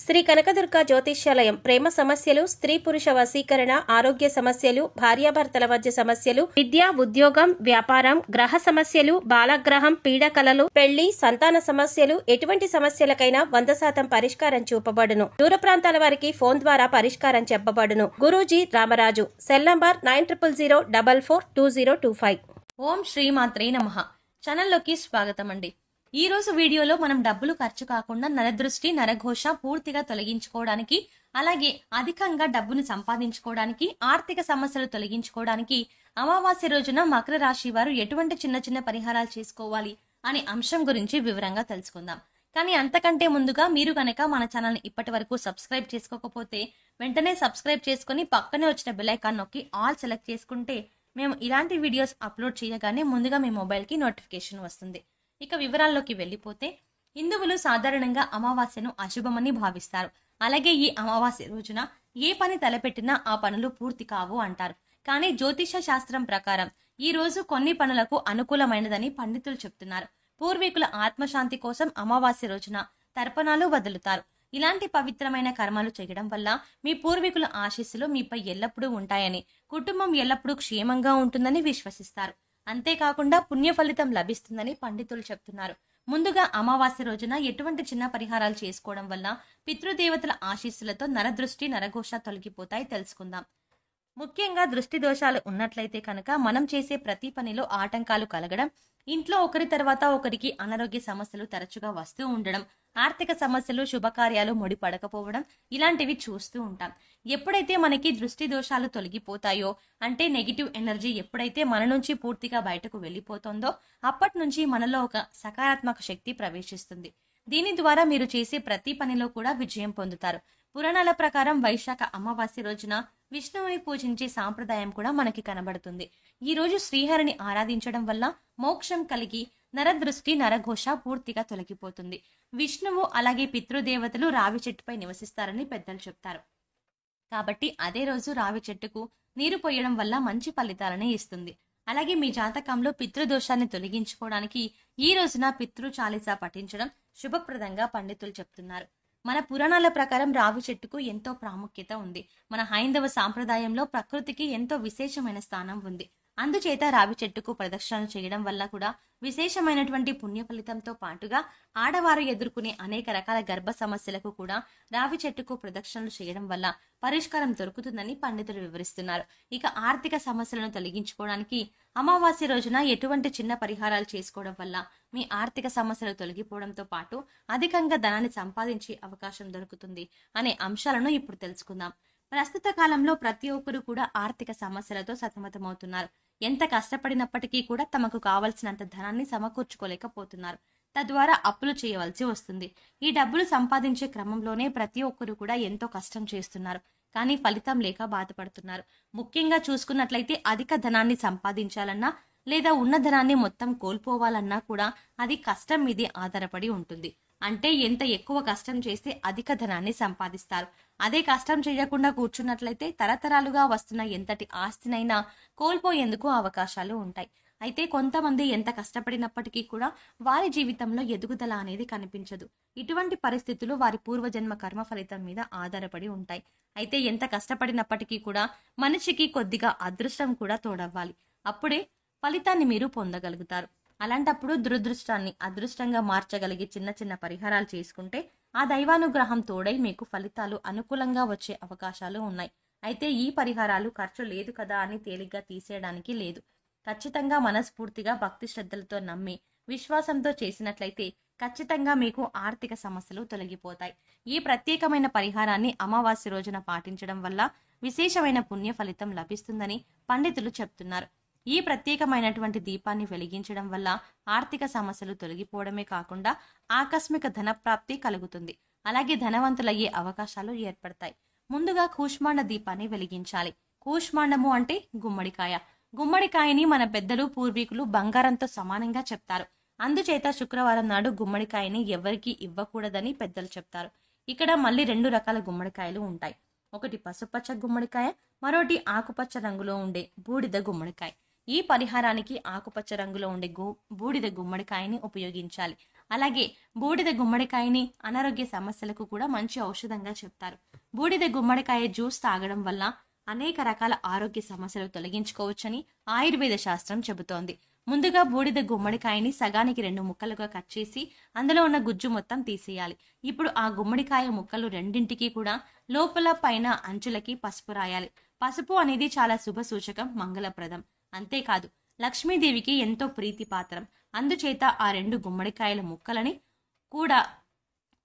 శ్రీ కనకదుర్గ జ్యోతిష్యాలయం ప్రేమ సమస్యలు, స్త్రీ పురుష వశీకరణ, ఆరోగ్య సమస్యలు, భార్యాభర్తల మధ్య సమస్యలు, విద్య, ఉద్యోగం, వ్యాపారం, గ్రహ సమస్యలు, బాలగ్రహం, పీడకలలు, పెళ్లి, సంతాన సమస్యలు, ఎటువంటి సమస్యలకైనా 100% పరిష్కారం చూపబడును. దూర ప్రాంతాల వారికి ఫోన్ ద్వారా పరిష్కారం చెప్పబడును. గురూజీ రామరాజు. Cell number 9000442025. ఓం శ్రీమాత్రే నమః. ఛానల్లోకి స్వాగతం అండి. ఈ రోజు వీడియోలో మనం డబ్బులు ఖర్చు కాకుండా నరదృష్టి, నరఘోష పూర్తిగా తొలగించుకోవడానికి, అలాగే అధికంగా డబ్బును సంపాదించుకోవడానికి, ఆర్థిక సమస్యలు తొలగించుకోవడానికి అమావాస్య రోజున మకర రాశి వారు ఎటువంటి చిన్న చిన్న పరిహారాలు చేసుకోవాలి అనే అంశం గురించి వివరంగా తెలుసుకుందాం. కానీ అంతకంటే ముందుగా మీరు కనుక మన ఛానల్ ని ఇప్పటి వరకు సబ్స్క్రైబ్ చేసుకోకపోతే వెంటనే సబ్స్క్రైబ్ చేసుకుని పక్కనే వచ్చిన బెల్ ఐకాన్ నొక్కి ఆల్ సెలెక్ట్ చేసుకుంటే మేము ఇలాంటి వీడియోస్ అప్లోడ్ చేయగానే ముందుగా మీ మొబైల్ కి నోటిఫికేషన్ వస్తుంది. ఇక వివరాల్లోకి వెళ్ళిపోతే, హిందువులు సాధారణంగా అమావాస్యను అశుభమని భావిస్తారు. అలాగే ఈ అమావాస్య రోజున ఏ పని తలపెట్టినా ఆ పనులు పూర్తి కావు అంటారు. కానీ జ్యోతిష శాస్త్రం ప్రకారం ఈ రోజు కొన్ని పనులకు అనుకూలమైనదని పండితులు చెప్తున్నారు. పూర్వీకుల ఆత్మశాంతి కోసం అమావాస్య రోజున తర్పణాలు వదులుతారు. ఇలాంటి పవిత్రమైన కర్మలు చేయడం వల్ల మీ పూర్వీకుల ఆశీస్సులు మీపై ఎల్లప్పుడూ ఉంటాయని, కుటుంబం ఎల్లప్పుడూ క్షేమంగా ఉంటుందని విశ్వసిస్తారు. అంతేకాకుండా పుణ్య ఫలితం లభిస్తుందని పండితులు చెప్తున్నారు. ముందుగా అమావాస్య రోజున ఎటువంటి చిన్న పరిహారాలు చేసుకోవడం వల్ల పితృదేవతల ఆశీస్సులతో నరదృష్టి, నరఘోష తొలగిపోతాయి తెలుసుకుందాం. ముఖ్యంగా దృష్టి దోషాలు ఉన్నట్లయితే కనుక మనం చేసే ప్రతి పనిలో ఆటంకాలు కలగడం, ఇంట్లో ఒకరి తర్వాత ఒకరికి అనారోగ్య సమస్యలు తరచుగా వస్తూ ఉండడం, ఆర్థిక సమస్యలు, శుభకార్యాలు ముడిపడకపోవడం ఇలాంటివి చూస్తూ ఉంటాం. ఎప్పుడైతే మనకి దృష్టి దోషాలు తొలగిపోతాయో, అంటే నెగిటివ్ ఎనర్జీ ఎప్పుడైతే మన నుంచి పూర్తిగా బయటకు వెళ్ళిపోతుందో అప్పటి నుంచి మనలో ఒక సకారాత్మక శక్తి ప్రవేశిస్తుంది. దీని ద్వారా మీరు చేసే ప్రతి పనిలో కూడా విజయం పొందుతారు. పురాణాల ప్రకారం వైశాఖ అమావాస్య రోజున విష్ణువుని పూజించే సాంప్రదాయం కూడా మనకి కనబడుతుంది. ఈ రోజు శ్రీహరిని ఆరాధించడం వల్ల మోక్షం కలిగి నరదృష్టి, నరఘోష పూర్తిగా తొలగిపోతుంది. విష్ణువు అలాగే పితృదేవతలు రావి చెట్టుపై నివసిస్తారని పెద్దలు చెప్తారు. కాబట్టి అదే రోజు రావి చెట్టుకు నీరు పోయడం వల్ల మంచి ఫలితాలని ఇస్తుంది. అలాగే మీ జాతకంలో పితృదోషాన్ని తొలగించుకోవడానికి ఈ రోజున పితృ చాలీస పఠించడం శుభప్రదంగా పండితులు చెప్తున్నారు. మన పురాణాల ప్రకారం రావి చెట్టుకు ఎంతో ప్రాముఖ్యత ఉంది. మన హైందవ సాంప్రదాయంలో ప్రకృతికి ఎంతో విశేషమైన స్థానం ఉంది. అందుచేత రావి చెట్టుకు ప్రదక్షిణలు చేయడం వల్ల కూడా విశేషమైనటువంటి పుణ్య ఫలితంతో పాటుగా ఆడవారు ఎదుర్కొనే అనేక రకాల గర్భ సమస్యలకు కూడా రావి చెట్టుకు ప్రదక్షిణలు చేయడం వల్ల పరిష్కారం దొరుకుతుందని పండితులు వివరిస్తున్నారు. ఇక ఆర్థిక సమస్యలను తొలగించుకోవడానికి అమావాస్య రోజున ఎటువంటి చిన్న పరిహారాలు చేసుకోవడం వల్ల మీ ఆర్థిక సమస్యలు తొలగిపోవడంతో పాటు అధికంగా ధనాన్ని సంపాదించే అవకాశం దొరుకుతుంది అనే అంశాలను ఇప్పుడు తెలుసుకుందాం. ప్రస్తుత కాలంలో ప్రతి ఒక్కరు కూడా ఆర్థిక సమస్యలతో సతమతమవుతున్నారు. ఎంత కష్టపడినప్పటికీ కూడా తమకు కావలసినంత ధనాన్ని సమకూర్చుకోలేకపోతున్నారు. తద్వారా అప్పులు చేయవలసి వస్తుంది. ఈ డబ్బులు సంపాదించే క్రమంలోనే ప్రతి ఒక్కరు కూడా ఎంతో కష్టం చేస్తున్నారు. కానీ ఫలితం లేక బాధపడుతున్నారు. ముఖ్యంగా చూసుకున్నట్లయితే అధిక ధనాన్ని సంపాదించాలన్నా లేదా ఉన్న ధనాన్ని మొత్తం కోల్పోవాలన్నా కూడా అది కష్టం మీదే ఆధారపడి ఉంటుంది. అంటే ఎంత ఎక్కువ కష్టం చేస్తే అధిక ధనాన్ని సంపాదిస్తారు. అదే కష్టం చేయకుండా కూర్చున్నట్లయితే తరతరాలుగా వస్తున్న ఎంతటి ఆస్తినైనా కోల్పోయేందుకు అవకాశాలు ఉంటాయి. అయితే కొంతమంది ఎంత కష్టపడినప్పటికీ కూడా వారి జీవితంలో ఎదుగుదల అనేది కనిపించదు. ఇటువంటి పరిస్థితులు వారి పూర్వజన్మ కర్మ ఫలితం మీద ఆధారపడి ఉంటాయి. అయితే ఎంత కష్టపడినప్పటికీ కూడా మనిషికి కొద్దిగా అదృష్టం కూడా తోడవ్వాలి. అప్పుడే ఫలితాన్ని మీరు పొందగలుగుతారు. అలాంటప్పుడు దురదృష్టాన్ని అదృష్టంగా మార్చగలిగే చిన్న చిన్న పరిహారాలు చేసుకుంటే ఆ దైవానుగ్రహం తోడై మీకు ఫలితాలు అనుకూలంగా వచ్చే అవకాశాలు ఉన్నాయి. అయితే ఈ పరిహారాలు ఖర్చు లేదు కదా అని తేలిగ్గా తీసేయడానికి లేదు. ఖచ్చితంగా మనస్ఫూర్తిగా భక్తి శ్రద్ధలతో నమ్మి విశ్వాసంతో చేసినట్లయితే ఖచ్చితంగా మీకు ఆర్థిక సమస్యలు తొలగిపోతాయి. ఈ ప్రత్యేకమైన పరిహారాన్ని అమావాస్య రోజున పాటించడం వల్ల విశేషమైన పుణ్య ఫలితం లభిస్తుందని పండితులు చెప్తున్నారు. ఈ ప్రత్యేకమైనటువంటి దీపాన్ని వెలిగించడం వల్ల ఆర్థిక సమస్యలు తొలగిపోవడమే కాకుండా ఆకస్మిక ధనప్రాప్తి కలుగుతుంది. అలాగే ధనవంతులయ్యే అవకాశాలు ఏర్పడతాయి. ముందుగా కూష్మాండ దీపాన్ని వెలిగించాలి. కూష్మాండము అంటే గుమ్మడికాయ. గుమ్మడికాయని మన పెద్దలు, పూర్వీకులు బంగారంతో సమానంగా చెప్తారు. అందుచేత శుక్రవారం నాడు గుమ్మడికాయని ఎవరికి ఇవ్వకూడదని పెద్దలు చెప్తారు. ఇక్కడ మళ్ళీ 2 రకాల గుమ్మడికాయలు ఉంటాయి. ఒకటి పసుపచ్చ గుమ్మడికాయ, మరోటి ఆకుపచ్చ రంగులో ఉండే బూడిద గుమ్మడికాయ. ఈ పరిహారానికి ఆకుపచ్చ రంగులో ఉండే బూడిద గుమ్మడికాయని ఉపయోగించాలి. అలాగే బూడిద గుమ్మడికాయని అనారోగ్య సమస్యలకు కూడా మంచి ఔషధంగా చెప్తారు. బూడిద గుమ్మడికాయ జ్యూస్ తాగడం వల్ల అనేక రకాల ఆరోగ్య సమస్యలు తొలగించుకోవచ్చని ఆయుర్వేద శాస్త్రం చెబుతోంది. ముందుగా బూడిద గుమ్మడికాయని సగానికి 2 ముక్కలుగా కట్ చేసి అందులో ఉన్న గుజ్జు మొత్తం తీసేయాలి. ఇప్పుడు ఆ గుమ్మడికాయ ముక్కలు రెండింటికి కూడా లోపల పైన అంచులకి పసుపు రాయాలి. పసుపు అనేది చాలా శుభ సూచకం, మంగళప్రదం. అంతేకాదు లక్ష్మీదేవికి ఎంతో ప్రీతి పాత్రం. అందుచేత ఆ 2 గుమ్మడికాయల ముక్కలని కూడా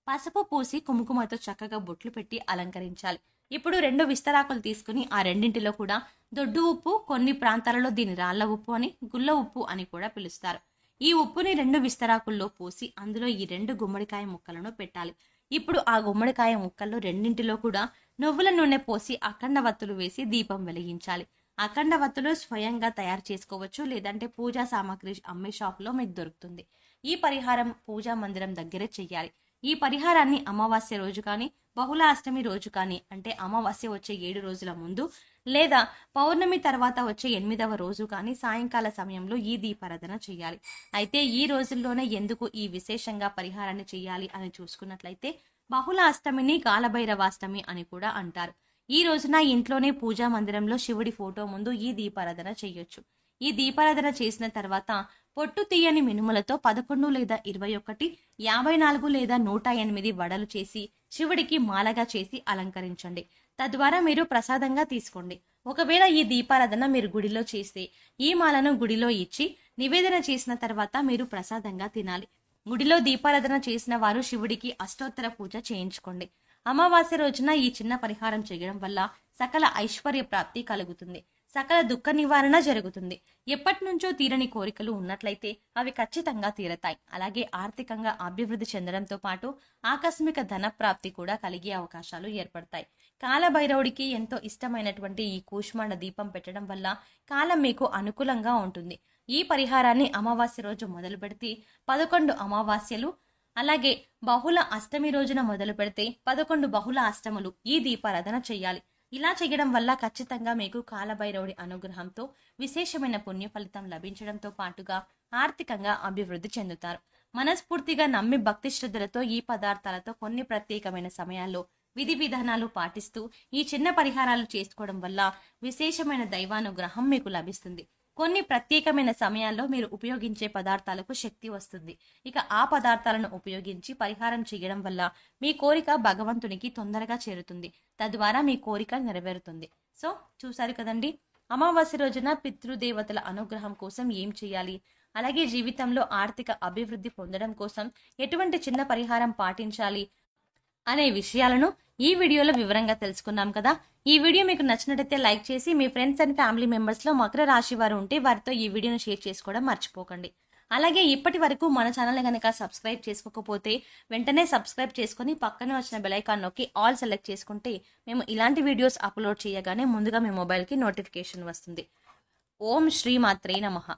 పసుపు పూసి కుంకుమతో చక్కగా బొట్లు పెట్టి అలంకరించాలి. ఇప్పుడు 2 విస్తరాకులు తీసుకుని ఆ రెండింటిలో కూడా దొడ్డు ఉప్పు, కొన్ని ప్రాంతాలలో దీని రాళ్ల ఉప్పు అని, గుల్ల ఉప్పు అని కూడా పిలుస్తారు. ఈ ఉప్పుని 2 విస్తరాకుల్లో పోసి అందులో ఈ 2 గుమ్మడికాయ ముక్కలను పెట్టాలి. ఇప్పుడు ఆ గుమ్మడికాయ ముక్కల్లో రెండింటిలో కూడా నువ్వుల నూనె పోసి అఖండ వత్తులు వేసి దీపం వెలిగించాలి. అఖండ వత్తులు స్వయంగా తయారు చేసుకోవచ్చు, లేదంటే పూజా సామాగ్రి అమ్మే షాప్లో మీకు దొరుకుతుంది. ఈ పరిహారం పూజా మందిరం దగ్గరే చెయ్యాలి. ఈ పరిహారాన్ని అమావాస్య రోజు కానీ, బహుళ అష్టమి రోజు కానీ, అంటే అమావాస్య వచ్చే 7 రోజుల ముందు లేదా పౌర్ణమి తర్వాత వచ్చే 8వ రోజు కానీ సాయంకాల సమయంలో ఈ దీపారాధన చేయాలి. అయితే ఈ రోజుల్లోనే ఎందుకు ఈ విశేషంగా పరిహారాన్ని చేయాలి అని చూసుకున్నట్లయితే బహుళ అష్టమిని కాలభైరవాష్టమి అని కూడా అంటారు. ఈ రోజున ఇంట్లోనే పూజా మందిరంలో శివుడి ఫోటో ముందు ఈ దీపారాధన చేయొచ్చు. ఈ దీపారాధన చేసిన తర్వాత పొట్టు తీయని మినుములతో 11 లేదా 21, 54 లేదా 108 వడలు చేసి శివుడికి మాలగా చేసి అలంకరించండి. తద్వారా మీరు ప్రసాదంగా తీసుకోండి. ఒకవేళ ఈ దీపారాధన మీరు గుడిలో చేస్తే ఈ మాలను గుడిలో ఇచ్చి నివేదన చేసిన తర్వాత మీరు ప్రసాదంగా తినాలి. గుడిలో దీపారాధన చేసిన వారు శివుడికి అష్టోత్తర పూజ చేయించుకోండి. అమావాస్య రోజున ఈ చిన్న పరిహారం చేయడం వల్ల సకల ఐశ్వర్య ప్రాప్తి కలుగుతుంది, సకల దుఃఖ నివారణ జరుగుతుంది. ఎప్పటి నుంచో తీరని కోరికలు ఉన్నట్లయితే అవి ఖచ్చితంగా తీరతాయి. అలాగే ఆర్థికంగా అభివృద్ధి చెందడంతో పాటు ఆకస్మిక ధన ప్రాప్తి కూడా కలిగే అవకాశాలు ఏర్పడతాయి. కాలభైరవుడికి ఎంతో ఇష్టమైనటువంటి ఈ కూష్మాండ దీపం పెట్టడం వల్ల కాలం మీకు అనుకూలంగా ఉంటుంది. ఈ పరిహారాన్ని అమావాస్య రోజు మొదలు పెడితే 11 అమావాస్యలు, అలాగే బహుళ అష్టమి రోజున మొదలు పెడితే 11 బహుళ అష్టములు ఈ దీపారాధన చేయాలి. ఇలా చేయడం వల్ల ఖచ్చితంగా మీకు కాలభైరవుడి అనుగ్రహంతో విశేషమైన పుణ్య ఫలితం లభించడంతో పాటుగా ఆర్థికంగా అభివృద్ధి చెందుతారు. మనస్ఫూర్తిగా నమ్మి భక్తి శ్రద్ధలతో ఈ పదార్థాలతో కొన్ని ప్రత్యేకమైన సమయాల్లో విధి విధానాలు పాటిస్తూ ఈ చిన్న పరిహారాలు చేసుకోవడం వల్ల విశేషమైన దైవానుగ్రహం మీకు లభిస్తుంది. కొన్ని ప్రత్యేకమైన సమయాల్లో మీరు ఉపయోగించే పదార్థాలకు శక్తి వస్తుంది. ఇక ఆ పదార్థాలను ఉపయోగించి పరిహారం చేయడం వల్ల మీ కోరిక భగవంతునికి తొందరగా చేరుతుంది. తద్వారా మీ కోరిక నెరవేరుతుంది. సో చూసారు కదండి, అమావాస్య రోజున పితృదేవతల అనుగ్రహం కోసం ఏం చేయాలి, అలాగే జీవితంలో ఆర్థిక అభివృద్ధి పొందడం కోసం ఎటువంటి చిన్న పరిహారం పాటించాలి అనే విషయాలను ఈ వీడియోలో వివరంగా తెలుసుకున్నాం కదా. ఈ వీడియో మీకు నచ్చినట్లయితే లైక్ చేసి మీ ఫ్రెండ్స్ అండ్ ఫ్యామిలీ మెంబర్స్ లో మకర రాశి వారు ఉంటే వారితో ఈ వీడియోను షేర్ చేసుకోవడం మర్చిపోకండి. అలాగే ఇప్పటి వరకు మన ఛానల్ కనుక సబ్స్క్రైబ్ చేసుకోకపోతే వెంటనే సబ్స్క్రైబ్ చేసుకుని పక్కనే వచ్చిన బెల్ ఐకాన్ నొక్కి ఆల్ సెలెక్ట్ చేసుకుంటే మేము ఇలాంటి వీడియోస్ అప్లోడ్ చేయగానే ముందుగా మీ మొబైల్కి నోటిఫికేషన్ వస్తుంది. ఓం శ్రీ మాత్రే నమః.